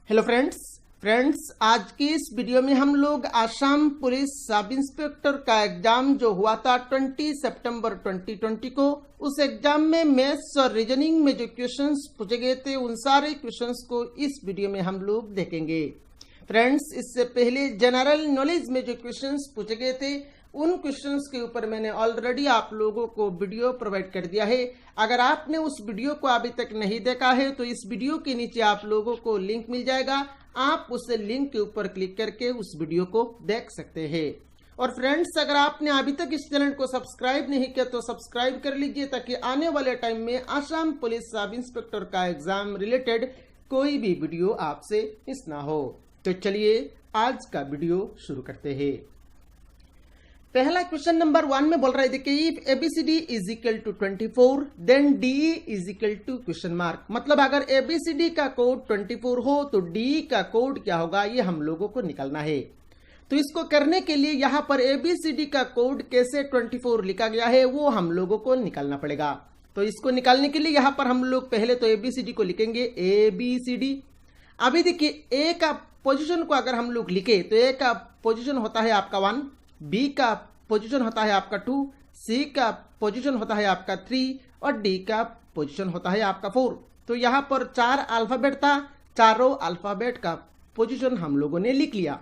Hello friends आज की इस वीडियो में हम लोग आसाम पुलिस सब इंस्पेक्टर का एग्जाम जो हुआ था 20 सितंबर 2020 को, उस एग्जाम में मैथ्स और रीजनिंग में जो क्वेश्चंस पूछे गए थे उन सारे क्वेश्चंस को इस वीडियो में हम लोग देखेंगे। फ्रेंड्स, इससे पहले जनरल नॉलेज में जो क्वेश्चंस पूछे गए थे उन क्वेश्चंस के ऊपर मैंने ऑलरेडी आप लोगों को वीडियो प्रोवाइड कर दिया है। अगर आपने उस वीडियो को अभी तक नहीं देखा है तो इस वीडियो के नीचे आप लोगों को लिंक मिल जाएगा, आप उस लिंक के ऊपर क्लिक करके उस वीडियो को देख सकते हैं। और फ्रेंड्स, अगर आपने अभी तक इस चैनल को सब्सक्राइब नहीं किया तो सब्सक्राइब कर लीजिए ताकि आने वाले टाइम में आसाम पुलिस सब इंस्पेक्टर का एग्जाम रिलेटेड कोई भी वीडियो आपसे मिस ना हो। तो चलिए आज का वीडियो शुरू करते हैं। पहला क्वेश्चन नंबर 1 में बोल रहा है, देखिए if ABCD is equal to 24 then D is equal to question mark. मतलब अगर एबीसीडी का कोड 24 हो तो डी का कोड क्या होगा, ये हम लोगों को निकालना है। तो इसको करने के लिए यहाँ पर एबीसीडी का कोड कैसे 24 लिखा गया है वो हम लोगों को निकालना पड़ेगा। तो इसको निकालने के लिए यहाँ पर हम लोग पहले तो एबीसीडी को लिखेंगे एबीसीडी। अभी देखिए ए का पोजिशन को अगर हम लोग लिखे तो ए का पोजिशन होता है आपका 1, बी का पोजीशन होता है आपका 2, सी का पोजीशन होता है आपका 3 और डी का पोजीशन होता है आपका 4। तो यहाँ पर 4 अल्फाबेट था, चारों अल्फाबेट का पोजीशन हम लोगों ने लिख लिया।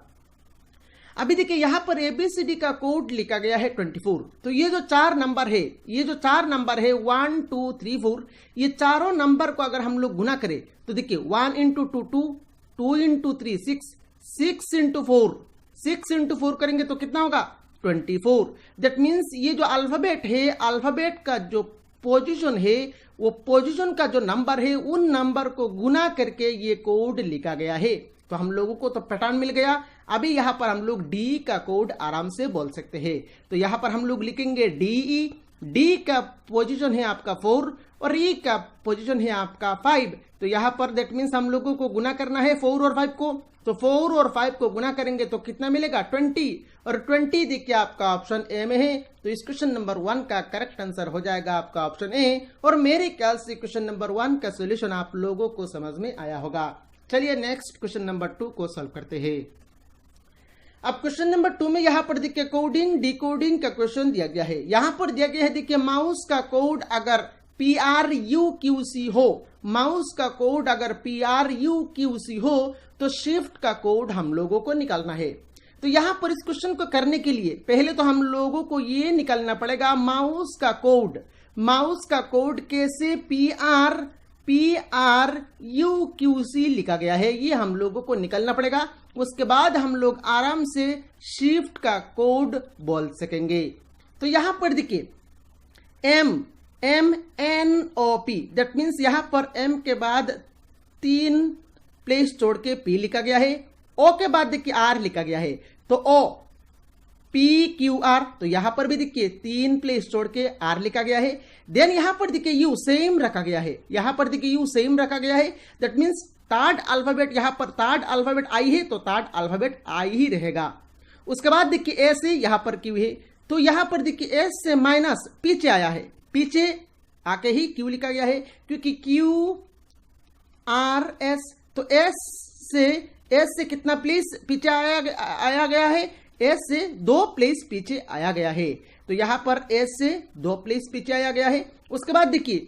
अभी देखिए यहाँ पर एबीसीडी का कोड लिखा गया है 24। तो ये जो 4 नंबर है, ये जो 4 नंबर है 1 2 3 4, ये चारों नंबर को अगर हम लोग गुना करें तो देखिए 1 इंटू 2 2, 2 इंटू 3 6, 6 इंटू 4, 6 इंटू 4 करेंगे तो कितना होगा 24। दैट मीन्स ये जो अल्फाबेट है, अल्फाबेट का जो पोजीशन है वो पोजीशन का जो नंबर है उन नंबर को गुना करके ये कोड लिखा गया है। तो हम लोगों को तो पैटर्न मिल गया। अभी यहाँ पर हम लोग डी का कोड आराम से बोल सकते हैं। तो यहाँ पर हम लोग लिखेंगे डीई। डी का पोजीशन है आपका 4 और ई का पोजीशन है आपका 5। तो यहाँ पर दैट मीन्स हम लोगों को गुना करना है 4 और 5 को। तो 4 और 5 को गुना करेंगे तो कितना मिलेगा 20, और 20 देखिए आपका ऑप्शन ए में है। तो इस क्वेश्चन नंबर 1 का करेक्ट आंसर हो जाएगा आपका ऑप्शन ए। और मेरे ख्याल से क्वेश्चन नंबर 1 का सोल्यूशन आप लोगों को समझ में आया होगा। चलिए नेक्स्ट क्वेश्चन नंबर 2 को सॉल्व करते हैं। अब क्वेश्चन नंबर 2 में यहाँ पर देखिए कोडिंग डिकोडिंग का क्वेश्चन दिया गया है। यहाँ पर दिया गया है देखिए माउस का कोड अगर PRUQC हो, माउस का कोड अगर PRUQC हो तो शिफ्ट का कोड हम लोगों को निकालना है। तो यहां पर इस क्वेश्चन को करने के लिए पहले तो हम लोगों को ये निकालना पड़ेगा माउस का कोड। माउस का कोड कैसे PRUQC लिखा गया है ये हम लोगों को निकालना पड़ेगा। उसके बाद हम लोग आराम से शिफ्ट का कोड बोल सकेंगे। तो यहां पर देखिए MNOP, दैट मीन्स यहां पर M के बाद 3 प्लेस छोड़ के P लिखा गया है। O के बाद देखिए R लिखा गया है। तो O PQR, तो यहां पर भी देखिए 3 प्लेस छोड़ के R लिखा गया है। देन यहां पर देखिए U सेम रखा गया है। यहां पर देखिए U सेम रखा गया है। दैट मीन्स थर्ड अल्फाबेट, यहां पर थर्ड अल्फाबेट I है तो थर्ड अल्फाबेट I ही रहेगा। उसके बाद देखिए S है, यहां पर Q है। तो यहां पर देखिए S से माइनस पीछे आया है, पीछे आके ही Q लिखा गया है क्योंकि QRS। तो S से कितना प्लेस पीछे आया गया है, S से 2 प्लेस पीछे आया गया है। तो यहां पर S से 2 प्लेस पीछे आया गया है। उसके बाद देखिए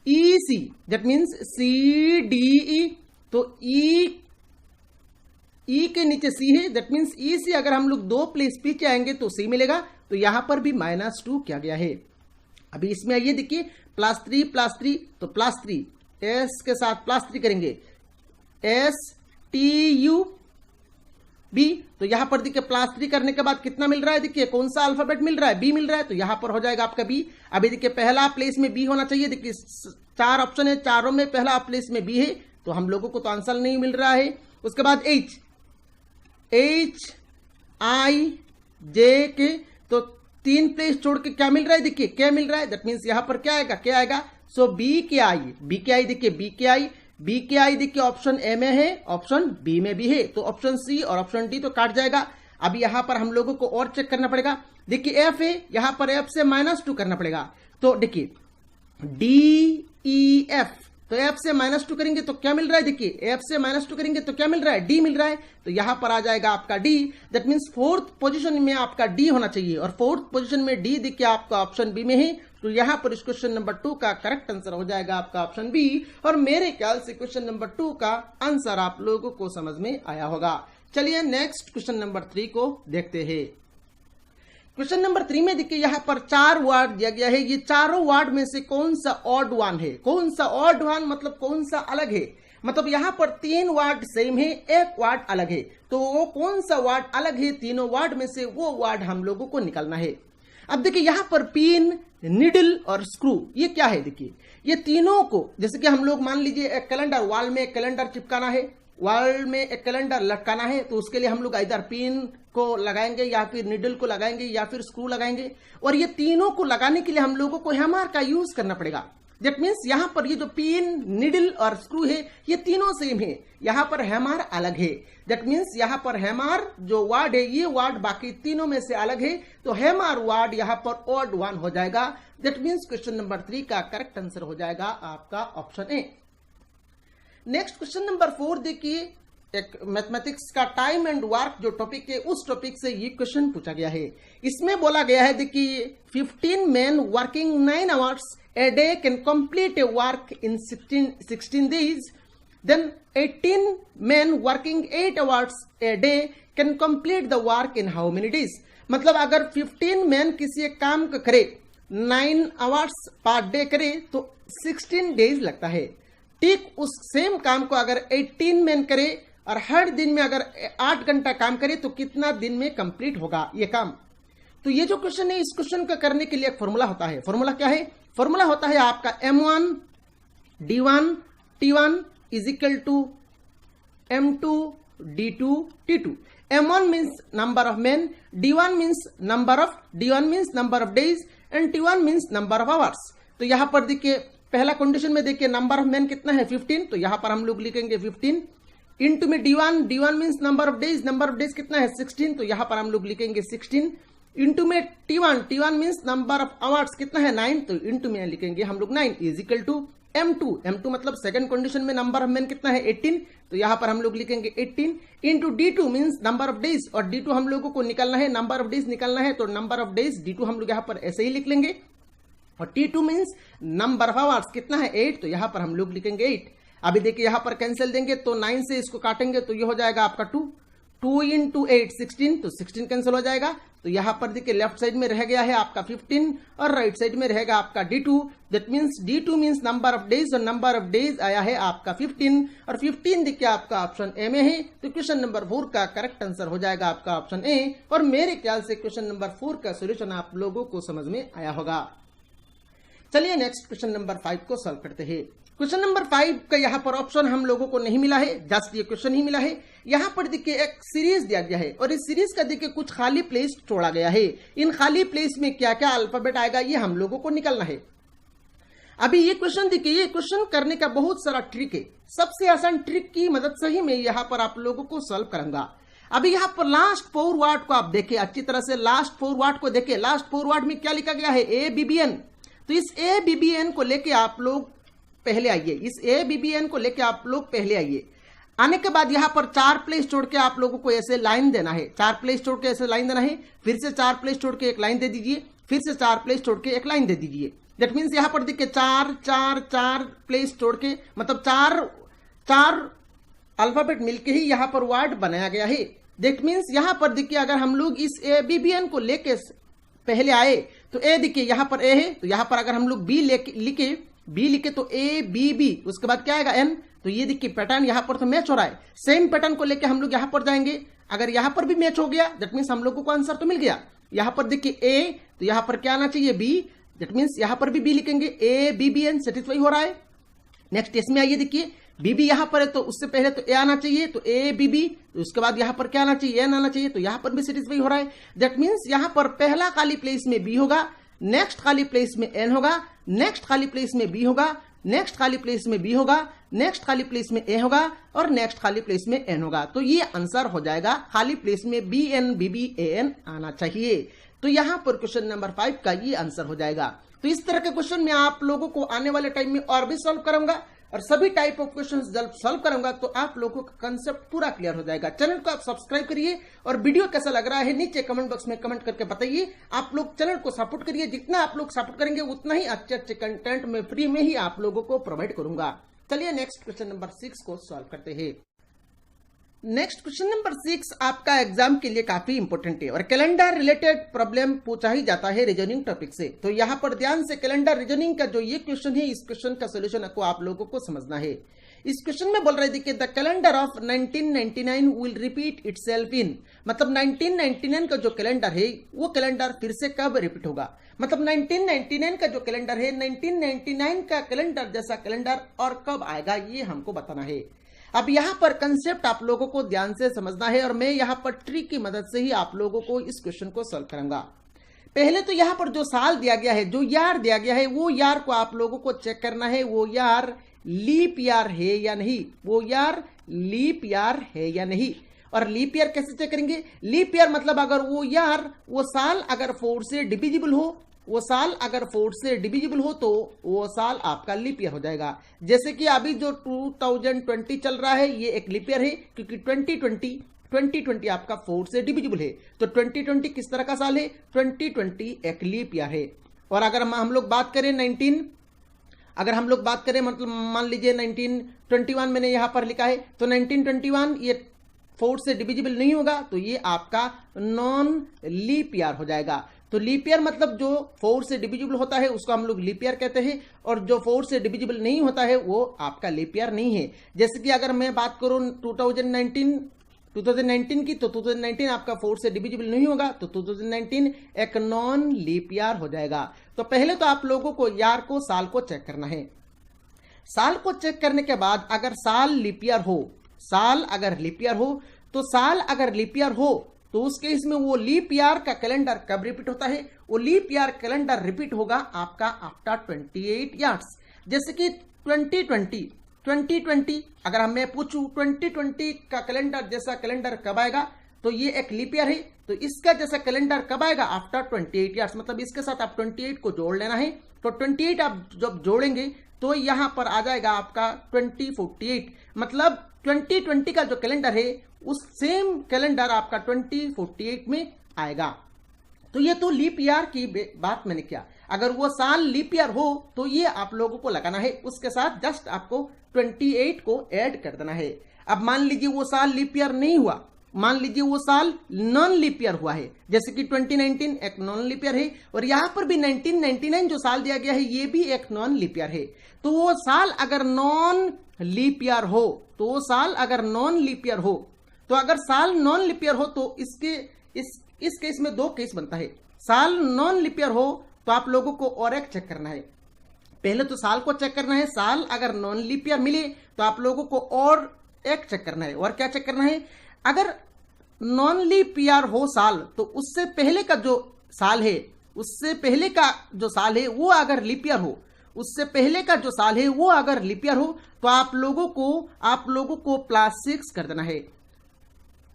EC, दैट मीन्स CDE। तो E के नीचे C है, दैट मीन्स E से अगर हम लोग 2 प्लेस पीछे आएंगे तो C मिलेगा। तो यहां पर भी -2 किया गया है। अभी इसमें आइए देखिए +3 तो +3 S के साथ +3 करेंगे STUB। तो यहां पर देखिए +3 करने के बाद कितना मिल रहा है, देखिए कौन सा अल्फाबेट मिल रहा है, B मिल रहा है। तो यहां पर हो जाएगा आपका B। अभी देखिए पहला प्लेस में B होना चाहिए। देखिए 4 ऑप्शन है, चारों में पहला प्लेस में B है तो हम लोगों को तो आंसर नहीं मिल रहा है। उसके बाद HIJK, तो 3 प्लेस छोड़ के क्या मिल रहा है, देखिए क्या मिल रहा है। दैट मीन्स यहां पर क्या आएगा सो BKI देखिए BKI देखिए ऑप्शन ए में है, ऑप्शन बी में भी है। तो ऑप्शन सी और ऑप्शन डी तो काट जाएगा। अब यहां पर हम लोगों को और चेक करना पड़ेगा। देखिए F है, यहां पर F से -2 करना पड़ेगा। तो देखिए DEF, तो एफ से -2 करेंगे तो क्या मिल रहा है, देखिए एफ से -2 करेंगे तो क्या मिल रहा है, डी मिल रहा है। तो यहां पर आ जाएगा आपका D, that means fourth position में आपका डी होना चाहिए, और फोर्थ पोजीशन में डी देखिए आपका ऑप्शन बी में है। तो यहां पर इस क्वेश्चन नंबर 2 का करेक्ट आंसर हो जाएगा आपका ऑप्शन बी, और मेरे ख्याल से क्वेश्चन नंबर 2 का आंसर आप लोगों को समझ में आया होगा। चलिए नेक्स्ट क्वेश्चन नंबर 3 को देखते हैं। क्वेश्चन नंबर 3 में देखिए यहाँ पर 4 वर्ड दिया गया है, ये चारों वर्ड में से कौन सा ऑड वन है, कौन सा ऑड वन मतलब कौन सा अलग है, मतलब यहाँ पर 3 वर्ड सेम है, 1 वर्ड अलग है, तो वो कौन सा वर्ड अलग है, तीनों वर्ड में से वो वर्ड हम लोगों को निकालना है। अब देखिए यहाँ पर पिन, निडल और स्क्रू, ये क्या है, देखिए ये तीनों को, जैसे कि हम लोग मान लीजिए एक कैलेंडर, वॉल में एक कैलेंडर चिपकाना है, वॉल में एक कैलेंडर लटकाना है, तो उसके लिए हम लोग इधर पिन को लगाएंगे या फिर निडल को लगाएंगे या फिर स्क्रू लगाएंगे, और ये तीनों को लगाने के लिए हम लोगों को हैमर का यूज करना पड़ेगा। दैट मीन्स यहाँ पर ये जो पिन, निडल और स्क्रू है ये तीनों सेम है, यहाँ पर हैमर अलग है। दैट मीन्स यहाँ पर हैमर जो वर्ड है ये वर्ड बाकी तीनों में से अलग है, तो हैमर वर्ड यहाँ पर ऑड वन हो जाएगा। दैट मीन्स क्वेश्चन नंबर 3 का करेक्ट आंसर हो जाएगा आपका option A. Next question number 4 देखिए, एक मैथमेटिक्स का टाइम एंड वर्क जो टॉपिक है उस टॉपिक से ये क्वेश्चन पूछा गया है। इसमें बोला गया है देखिए 15 men working 9 hours a day can complete a work in 16 days, then 18 men working 8 hours a day can complete the work in how many days। मतलब अगर 15 men किसी एक काम को करे, 9 hours पर डे करे तो 16 डेज लगता है। ठीक उस सेम काम को अगर 18 men करे और हर दिन में अगर 8 घंटा काम करे तो कितना दिन में कंप्लीट होगा ये काम। तो ये जो क्वेश्चन है, इस क्वेश्चन को करने के लिए एक फॉर्मूला होता है। फॉर्मूला क्या है, फॉर्मूला होता है आपका M1 D1 T1 is equal to M2 D2 T2। M1 means number of men, D1 means number of days and T1 means number of hours. तो यहां पर देखिए पहला कंडीशन में देखिए नंबर ऑफ मेन कितना है 15, तो यहां पर हम लोग लिखेंगे 15 इंटू में D1 means number of days कितना है 16, तो यहां पर हम लोग लिखेंगे 16 इंटू में T1 means number of hours कितना है 9, तो इंटू में लिखेंगे हम लोग 9 इज इक्वल टू M2 मतलब सेकंड कंडीशन में नंबर ऑफ मेन कितना है 18, तो यहां पर हम लोग लिखेंगे 18 into D2 means number of days, और D2 हम लोगों को निकालना है, नंबर ऑफ डेज निकालना है, तो नंबर ऑफ डेज D2 हम लोग यहां पर ऐसे ही लिख लेंगे, और T2 means number of hours कितना है 8, तो यहां पर हम लोग लिखेंगे 8। अभी देखिए यहां पर कैंसिल देंगे तो 9 से इसको काटेंगे तो ये हो जाएगा आपका 2 इंटू 8 16, तो 16 कैंसिल हो जाएगा। तो यहां पर देखिए लेफ्ट साइड में रह गया है आपका 15 और राइट साइड में रहेगा आपका D2। That means D2 means number of days, और नंबर ऑफ डेज आया है आपका 15, और 15 देखिए आपका ऑप्शन ए में है। तो क्वेश्चन नंबर 4 का करेक्ट आंसर हो जाएगा आपका ऑप्शन ए, और मेरे ख्याल से क्वेश्चन नंबर 4 का सोल्यूशन आप लोगों को समझ में आया होगा। चलिए नेक्स्ट क्वेश्चन नंबर 5 को सॉल्व करते हैं। क्वेश्चन नंबर 5 का यहाँ पर ऑप्शन हम लोगों को नहीं मिला है, जस्ट ये क्वेश्चन ही मिला है। यहाँ पर देखिए एक सीरीज दिया गया है, और इस सीरीज का देखिए कुछ खाली प्लेस छोड़ा गया है। इन खाली प्लेस में क्या क्या अल्फाबेट आएगा ये हम लोगों को निकालना है। अभी ये क्वेश्चन देखिए, ये क्वेश्चन करने का बहुत सारा ट्रिक है, सबसे आसान ट्रिक की मदद से ही मैं यहाँ पर आप लोगों को सॉल्व करूंगा। अभी यहाँ पर लास्ट 4 वर्ड को आप देखें अच्छी तरह से, लास्ट 4 वर्ड को देखें। लास्ट 4 वर्ड में क्या लिखा गया है ABBN, तो इस ABBN को लेके आप लोग पहले आइए, इस ABBN को लेके आप लोग पहले आइए। आने के बाद यहाँ पर 4 प्लेस छोड़ के आप लोगों को ऐसे लाइन देना है, 4 प्लेस छोड़ के ऐसे लाइन देना है, फिर से 4 प्लेस छोड़ के एक लाइन दे दीजिए, फिर से 4 प्लेस छोड़ के एक लाइन दे दीजिए। दैट मीन्स यहाँ पर देखिए 4 प्लेस छोड़ के, मतलब 4 अल्फाबेट मिलके ही यहाँ पर वर्ड बनाया गया है। दैट मीन्स यहाँ पर देखिए अगर हम लोग इस ABBN को लेके पहले आए तो ए देखिए यहाँ पर ए है, तो यहाँ पर अगर हम लोग बी लिखे तो ABB, उसके बाद क्या आएगा N, तो ये देखिए पैटर्न यहाँ पर तो मैच हो रहा है। सेम पैटर्न को लेके हम लोग यहाँ पर जाएंगे, अगर यहाँ पर भी मैच हो गया दैट मीन्स हम लोगों को आंसर तो मिल गया। यहाँ पर देखिए A, तो यहाँ पर क्या आना चाहिए B, दैट मीन्स यहाँ पर भी B लिखेंगे, ABBN सेटिस्फाई हो रहा है। नेक्स्ट इसमें आइए देखिए BB यहाँ पर है, तो उससे पहले तो A आना चाहिए, तो ABB, तो उसके बाद यहाँ पर क्या आना चाहिए N आना चाहिए, तो यहाँ पर भी सेटिस्फाई हो रहा है। दैट मीन्स यहाँ पर पहला खाली प्लेस में B होगा, नेक्स्ट खाली प्लेस में N होगा, नेक्स्ट खाली प्लेस में B होगा, नेक्स्ट खाली प्लेस में B होगा, नेक्स्ट खाली प्लेस में A होगा, और नेक्स्ट खाली प्लेस में N होगा। तो ये आंसर हो जाएगा, खाली प्लेस में BN BB AN आना चाहिए। तो यहाँ पर क्वेश्चन नंबर 5 का ये आंसर हो जाएगा। तो इस तरह के क्वेश्चन मैं आप लोगों को आने वाले टाइम में और भी सॉल्व करूंगा। और सभी टाइप ऑफ क्वेश्चंस जब सॉल्व करूंगा तो आप लोगों का कंसेप्ट पूरा क्लियर हो जाएगा। चैनल को आप सब्सक्राइब करिए और वीडियो कैसा लग रहा है नीचे कमेंट बॉक्स में कमेंट करके बताइए। आप लोग चैनल को सपोर्ट करिए, जितना आप लोग सपोर्ट करेंगे उतना ही अच्छे अच्छे कंटेंट में फ्री में ही आप लोगों को प्रोवाइड करूंगा। चलिए नेक्स्ट क्वेश्चन नंबर 6 को सॉल्व करते हैं। नेक्स्ट क्वेश्चन नंबर 6 आपका एग्जाम के लिए काफी इंपॉर्टेंट है और कैलेंडर रिलेटेड प्रॉब्लम पूछा ही जाता है रीजनिंग टॉपिक से। तो यहाँ पर ध्यान से कैलेंडर रीजनिंग का जो ये क्वेश्चन है, इस क्वेश्चन का सोल्यूशन को आप लोगों को समझना है। इस क्वेश्चन में बोल रहे थे कि the calendar of 1999 will repeat itself इन, मतलब 1999 का जो कैलेंडर है वो कैलेंडर फिर से कब रिपीट होगा। मतलब 1999 का जो कैलेंडर है 1999 का कैलेंडर जैसा कैलेंडर और कब आएगा ये हमको बताना है। अब यहाँ पर कंसेप्ट आप लोगों को ध्यान से समझना है और मैं यहाँ पर ट्रिक की मदद से ही आप लोगों को इस क्वेश्चन को सॉल्व करूंगा। पहले तो यहाँ पर जो साल दिया गया है, जो यार दिया गया है, वो यार को आप लोगों को चेक करना है वो यार लीप यार है या नहीं, वो यार लीप यार है या नहीं। और लीप ईयर कैसे चेक करेंगे? लीप ईयर मतलब अगर वो यार वो साल अगर 4 से डिविजिबल हो, वो साल अगर 4 से डिविजिबल हो तो वो साल आपका लीप ईयर हो जाएगा। जैसे कि अभी जो 2020 चल रहा है ये एक लीप ईयर है क्योंकि 2020 आपका 4 से डिविजिबल है। तो 2020 किस तरह का साल है? 2020 एक लीप ईयर है। और अगर हम लोग बात करें मतलब मान लीजिए 1921 मैंने यहाँ पर लिखा है, तो 1921 ये 4 से डिविजिबल नहीं होगा तो ये आपका नॉन लीप ईयर हो जाएगा। तो लीप ईयर मतलब जो 4 से डिविजिबल होता है उसको हम लोग लीप ईयर कहते हैं और जो 4 से डिविजिबल नहीं होता है वो आपका लीप ईयर नहीं है। जैसे कि अगर मैं बात करूं 2019 की, तो 2019 आपका 4 से डिविजिबल नहीं होगा तो 2019 एक नॉन लीप ईयर हो जाएगा। तो पहले तो आप लोगों को यार को साल को चेक करना है। साल को चेक करने के बाद अगर साल लीप ईयर हो, साल अगर लीप ईयर हो तो उस केस में वो लीप ईयर का कैलेंडर कब रिपीट होता है? वो लीप ईयर कैलेंडर रिपीट होगा आपका आफ्टर 28 ईयर्स। जैसे कि 2020 अगर मैं पूछूं 2020 का कैलेंडर जैसा कैलेंडर कब आएगा तो ये एक लीप ईयर है, तो इसका जैसा कैलेंडर कब आएगा? After 28 years. मतलब इसके साथ आप 28 को जोड़ लेना है। तो 28 आप जब जोड़ेंगे तो यहां पर आ जाएगा आपका 2048। मतलब 2020 का जो कैलेंडर है उस सेम कैलेंडर आपका 2048 में आएगा। तो ये तो लीप ईयर की बात मैंने किया। अगर वो साल लीप ईयर हो तो ये आप लोगों को लगाना है, उसके साथ जस्ट आपको 28 को ऐड कर देना है। अब मान लीजिए वो साल लीप ईयर नहीं हुआ, मान लीजिए वो साल नॉन लीप ईयर हुआ है, जैसे कि 2019 एक नॉन लीप ईयर है और यहां पर भी 1999 जो साल दिया गया है ये भी एक नॉन लीप ईयर है। तो वो साल अगर नॉन लीप ईयर हो, तो वो साल अगर नॉन लीप ईयर हो, तो अगर साल नॉन लीप ईयर हो तो इस केस में 2 केस बनता है। साल नॉन लीप ईयर हो तो आप लोगों को और एक चेक करना है। पहले तो साल को चेक करना है, साल अगर नॉन लीप ईयर मिले तो आप लोगों को और एक चेक करना है। और क्या चेक करना है? अगर नॉन लीप ईयर हो साल तो उससे पहले का जो साल है, उससे पहले का जो साल है वो अगर लीप ईयर हो, उससे पहले का जो साल है वो अगर लीप ईयर हो तो आप लोगों को +6 कर देना है।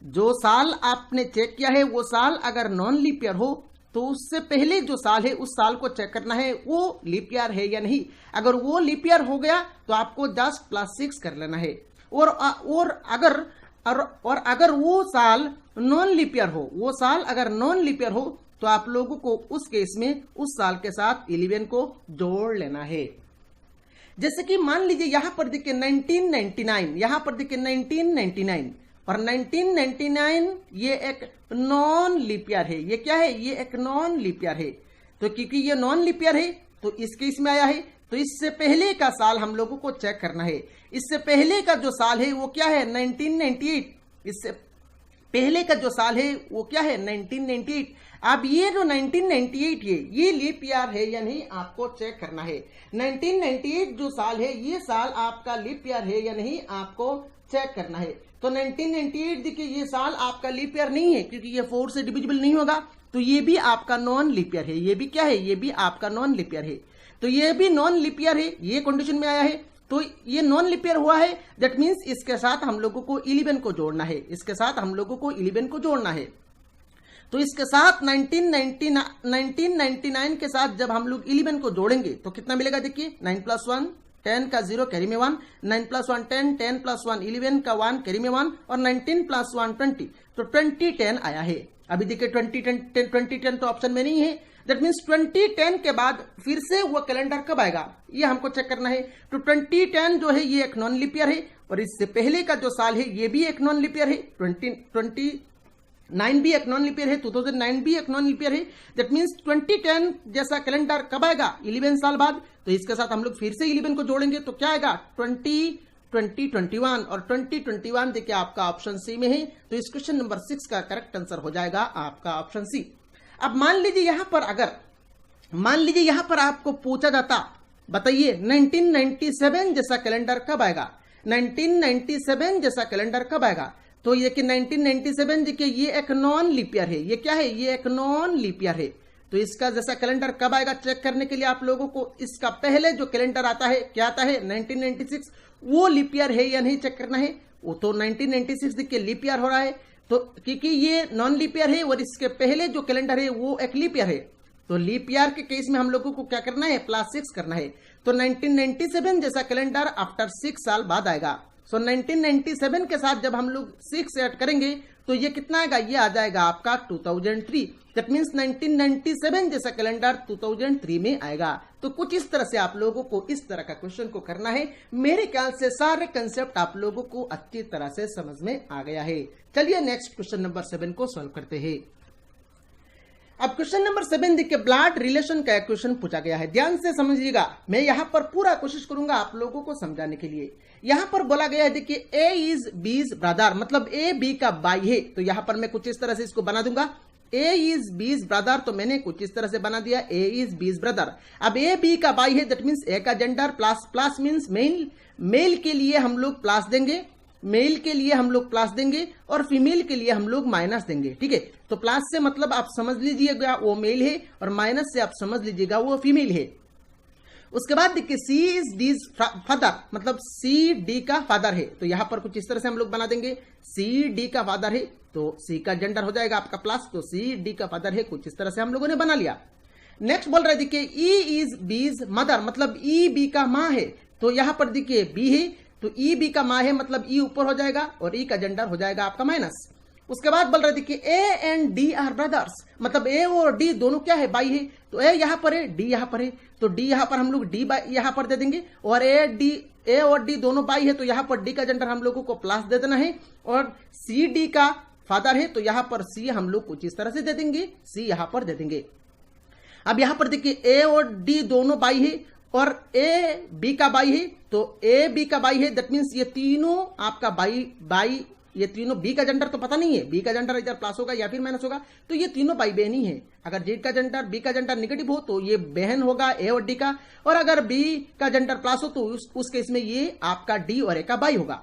जो साल आपने चेक किया है वो साल अगर नॉन लीप ईयर हो तो उससे पहले जो साल है उस साल को चेक करना है वो लीप ईयर है या नहीं। अगर वो लीप ईयर हो गया तो आपको जस्ट +6 कर लेना है। और अगर वो साल नॉन लीप ईयर हो, वो साल अगर नॉन लीप ईयर हो तो आप लोगों को उस केस में उस साल के साथ 11 को जोड़ लेना है। जैसे कि मान लीजिए यहां पर देखिए 1999, यहां पर देखिए 1999 और 1999 ये एक नॉन लीप ईयर है। ये क्या है? ये एक नॉन लीप ईयर है। तो क्योंकि ये नॉन लीप ईयर है तो इस केस में आया है, तो इससे पहले का साल हम लोगों को चेक करना है। इससे पहले का जो साल है वो क्या है? 1998। इससे पहले का जो साल है वो क्या है? 1998। अब ये जो 1998 है ये लीप ईयर है या नहीं आपको चेक करना है। 1998 जो साल है ये साल आपका लीप ईयर है या नहीं आपको चेक करना है। तो 1998 देखिए ये साल आपका लीप ईयर नहीं है क्योंकि ये 4 से डिविजिबल नहीं होगा, तो ये भी आपका नॉन लीप ईयर है। ये भी क्या है? ये भी आपका नॉन लीप ईयर है। तो ये भी नॉन लीप ईयर है, ये कंडीशन में आया है। तो ये नॉन लीप ईयर हुआ है, दैट मीन्स इसके साथ हम लोगों को 11 को जोड़ना है। इसके साथ हम लोगों को 11 को जोड़ना है। तो इसके साथ 1999 के साथ जब हम लोग 11 को जोड़ेंगे तो कितना मिलेगा? देखिए 9 + 1 10 का 0 कैरी में 1, 9 + 1 10, 10 + 1 11 का 1 कैरी में 1 और 19 + 1 20, तो 2010 आया है। अभी देखिए 2010 तो ऑप्शन में नहीं है, दैट मीन्स 2010 के बाद फिर से वो कैलेंडर कब आएगा ये हमको चेक करना है। तो 2010 जो है ये एक नॉन लीप ईयर है और इससे पहले का जो साल है ये भी एक नॉन लीप ईयर है, 2009 भी एक नॉन लीप ईयर है, 2009 भी एक नॉन लीप ईयर है। दैट मीन्स 2010 जैसा कैलेंडर कब आएगा 11 साल बाद। तो इसके साथ हम लोग फिर से 11 को जोड़ेंगे तो क्या आएगा 2021 और 2021 देखिए आपका ऑप्शन सी में है। तो इस क्वेश्चन नंबर 6 का करेक्ट आंसर हो जाएगा आपका ऑप्शन सी। अब मान लीजिए यहां पर आपको पूछा जाता, बताइए 1997 जैसा कैलेंडर कब आएगा, 1997 जैसा कैलेंडर कब आएगा। तो ये कि 1997 देखिए ये एक नॉन लीप ईयर है, ये क्या है ये एक नॉन लीप ईयर है। तो इसका जैसा कैलेंडर कब आएगा चेक करने के लिए आप लोगों को इसका पहले जो कैलेंडर आता है क्या आता है 1996, वो लीप ईयर है या नहीं चेक करना है। वो तो 1996 देखिए लीप ईयर हो रहा है, तो क्योंकि ये नॉन लीप ईयर है और इसके पहले जो कैलेंडर है वो एक लीप ईयर है। तो लीप ईयर के केस में हम लोगों को क्या करना है +6 करना है। तो 1997 जैसा कैलेंडर आफ्टर 6 साल बाद आएगा। सो 1997 के साथ जब हम लोग 6 ऐड करेंगे तो ये कितना आएगा, ये आ जाएगा आपका 2003। दैट मीन्स 1997 जैसा कैलेंडर 2003 में आएगा। तो कुछ इस तरह से आप लोगों को इस तरह का क्वेश्चन को करना है। मेरे ख्याल से सारे कंसेप्ट आप लोगों को अच्छी तरह से समझ में आ गया है। चलिए नेक्स्ट क्वेश्चन नंबर 7 को सॉल्व करते हैं। अब क्वेश्चन नंबर 7 देखिए ब्लड रिलेशन का क्वेश्चन पूछा गया है, ध्यान से समझिएगा। मैं यहां पर पूरा कोशिश करूंगा आप लोगों को समझाने के लिए। यहां पर बोला गया है देखिए ए इज बीज ब्रदर, मतलब ए बी का भाई है। तो यहां पर मैं कुछ इस तरह से इसको बना दूंगा, ए इज बीज ब्रदर, तो मैंने कुछ इस तरह से बना दिया ए इज बीज ब्रदर। अब ए बी का भाई है, दैट मीन्स ए का जेंडर प्लस मीन्स मेल के लिए हम लोग प्लस देंगे, मेल के लिए हम लोग प्लस देंगे और फीमेल के लिए हम लोग माइनस देंगे। ठीक है, तो प्लस से मतलब आप समझ लीजिएगा वो मेल है और माइनस से आप समझ लीजिएगा वो फीमेल है। उसके बाद देखिए सी इज डीज फादर, मतलब सी डी का फादर है। तो यहां पर कुछ इस तरह से हम लोग बना देंगे, सी डी का फादर है तो सी का जेंडर हो जाएगा आपका प्लस, तो सी डी का फादर है, कुछ इस तरह से हम लोगों ने बना लिया। नेक्स्ट बोल रहे देखिए ई इज बीज मदर, मतलब ई बी का माँ है। तो यहां पर देखिए बी है तो ई बी का माँ है, मतलब ई ऊपर हो जाएगा और ई का जेंडर हो जाएगा आपका माइनस। उसके बाद बोल रहे देखिए A and D R brothers, मतलब ए और डी दोनों क्या है भाई है। तो ए यहां पर है डी यहां पर है, तो डी यहां पर हम लोग डी यहां पर दे देंगे और ए और डी दोनों भाई है तो यहां पर डी का जेंडर हम लोगों को प्लस दे देना है और सी डी का फादर है तो यहां पर सी हम लोग कुछ इस तरह से दे देंगे, सी यहां पर दे देंगे। अब यहां पर देखिए ए और डी दोनों भाई है और ए बी का भाई है, तो ए बी का भाई है, दैट मीन्स ये तीनों आपका भाई ये तीनों बी का जेंडर तो पता नहीं है, बी का जेंडर इधर प्लस होगा या फिर माइनस होगा, तो ये तीनों भाई बहन ही है। अगर जी का जेंडर बी का जेंडर नेगेटिव हो तो ये बहन होगा ए और डी का, और अगर बी का जेंडर प्लस हो तो उस केस में ये आपका डी और ए का भाई होगा।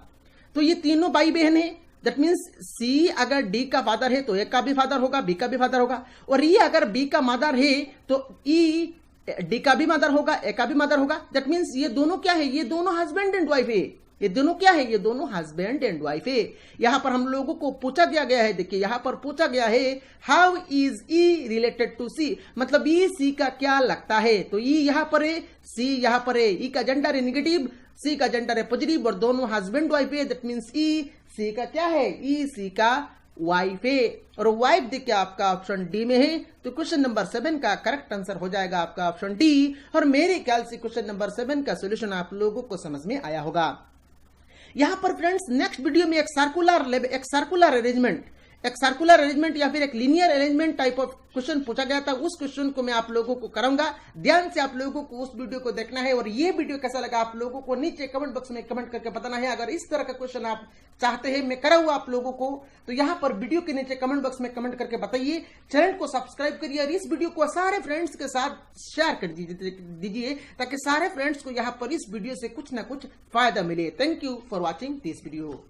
तो ये तीनों भाई बहन है, दैट मीन्स सी अगर डी का फादर है तो ए का भी फादर होगा, बी का भी फादर होगा, और ये अगर बी का मदर है तो ई डी का भी मदर होगा, ए का भी मदर होगा। दैट मीन्स ये दोनों क्या है, ये दोनों हस्बैंड एंड वाइफ है। ये दोनों क्या है, ये दोनों हस्बैंड एंड वाइफ है। यहां पर हम लोगों को पूछा गया है, देखिए यहां पर पूछा गया है how is E related to C, मतलब ई सी का क्या लगता है। तो ई यहां पर है, सी यहां पर है, ई का जेंडर है नेगेटिव, सी का जेंडर है पॉजिटिव और दोनों हस्बैंड वाइफ है। दैट मीन्स ई सी का क्या है, ई सी का वाइफ है, और वाइफ देखिए आपका ऑप्शन डी में है। तो क्वेश्चन नंबर 7 का करेक्ट आंसर हो जाएगा आपका ऑप्शन डी। और मेरे ख्याल से क्वेश्चन नंबर 7 का सोल्यूशन आप लोगों को समझ में आया होगा। यहां पर फ्रेंड्स नेक्स्ट वीडियो में एक सर्कुलर अरेंजमेंट या फिर एक linear arrangement type of question पूछा गया था, उस क्वेश्चन को मैं आप लोगों को कराऊंगा। ध्यान से आप लोगों को उस वीडियो को देखना है और ये वीडियो कैसा लगा आप लोगों को नीचे कमेंट बॉक्स में कमेंट करके बताना है। अगर इस तरह का क्वेश्चन आप चाहते हैं मैं कराऊंगा आप लोगों को, तो यहाँ पर वीडियो के नीचे कमेंट बॉक्स में कमेंट करके बताइए। चैनल को सब्सक्राइब करिए और इस वीडियो को सारे फ्रेंड्स के साथ शेयर कर दीजिए ताकि सारे फ्रेंड्स को यहाँ पर इस वीडियो से कुछ ना कुछ फायदा मिले। Thank you for watching this video.